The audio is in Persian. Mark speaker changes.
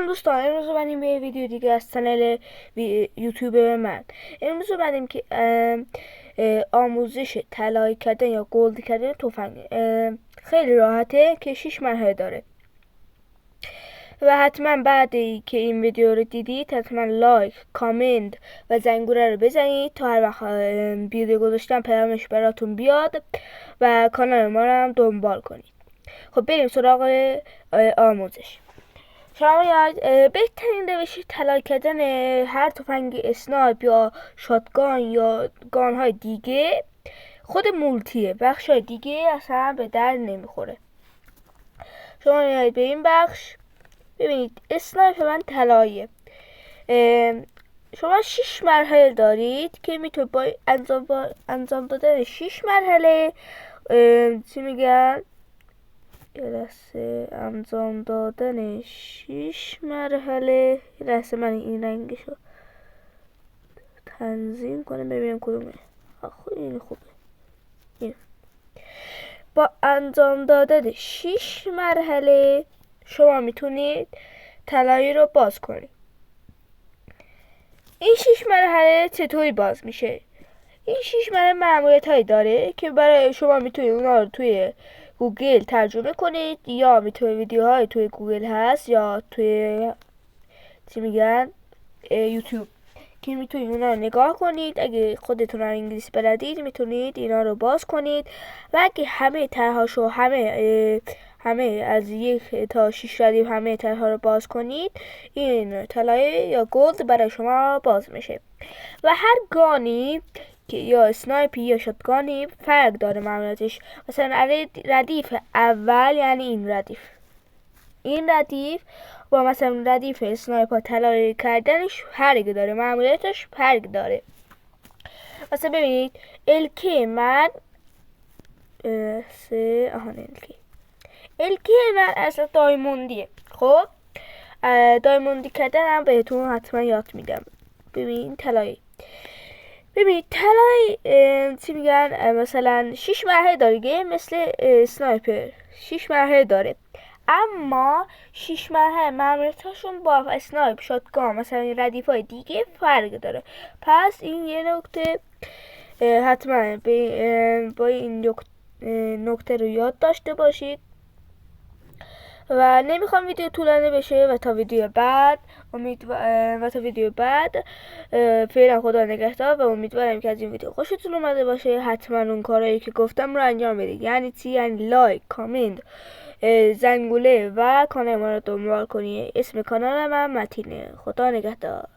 Speaker 1: دوستان امروز اومدیم به یه ویدیو دیگه از کانال یوتیوب من. امروز اومدیم که آموزش طلایی کردن یا گلد کردن تفنگ خیلی راحته که 6 مرحله داره و حتما بعدی که این ویدیو رو دیدید حتما لایک، کامنت و زنگوله رو بزنید تا هر وقت ویدیو گذاشتم پیامش براتون بیاد و کانال ما رو هم دنبال کنید. خب بریم سراغ آموزش. شما یاد بهترین روش طلایی کردن هر تفنگ اسنایپ یا شاتگان یا گان های دیگه خود مولتیه. بخش های دیگه اصلا به در نمیخوره. شما یاد به این بخش ببینید اسنایپ من طلاییه. شما 6 مرحله دارید که میتونید با انجام دادن 6 مرحله چی میگن یه لحظه انجام دادن 6 مرحله یه لحظه من این رنگشو تنظیم کنم ببینم کدومه. این خوبه. این با انجام دادن 6 مرحله شما میتونید طلایی رو باز کنید. این 6 مرحله چطوری باز میشه؟ این 6 مرحله معمولیت هایی داره که برای شما میتونید اونا رو توی گوگل ترجمه کنید یا میتونید ویدیوهای توی گوگل هست یا توی چی میگن یوتیوب که میتونید اونا رو نگاه کنید. اگه خودتون رو انگلیسی بلدید میتونید اینا رو باز کنید و اگه همه طرحاشو همه از 1 تا 6 ردیف همه طرحها رو باز کنید این طلای یا گلد برای شما باز میشه. و هر گانی که یا اسنایپی یا شاتگانی فرق داره معمولیتش. مثلا ردیف اول یعنی این ردیف با مثلا ردیف اسنایپر طلایی کردنش فرق داره، معمولیتش فرق داره. مثلا ببینید الکی من الکی من اصلا دایموندیه. خب دایموندی کردن هم بهتون حتما یاد میدم. ببینید طلایی چی میگن مثلا 6 مرحله داره مثل اسنایپر 6 مرحله داره، اما 6 مرحله معمولیتاشون با اسنایپ شاتگان مثلا ردیف های دیگه فرق داره. پس این یه نکته حتما با این نکته رو یاد داشته باشید و نمیخوام ویدیو طولانی بشه و تا ویدیو بعد فعلا خدا نگهدار و امیدوارم که از این ویدیو خوشتون اومده باشه. حتما اون کارهایی که گفتم رو انجام بدید. یعنی چی؟ یعنی لایک، کامنت، زنگوله و کانال ما رو دنبال کنید. اسم کانال من متینه. خدا نگهدار.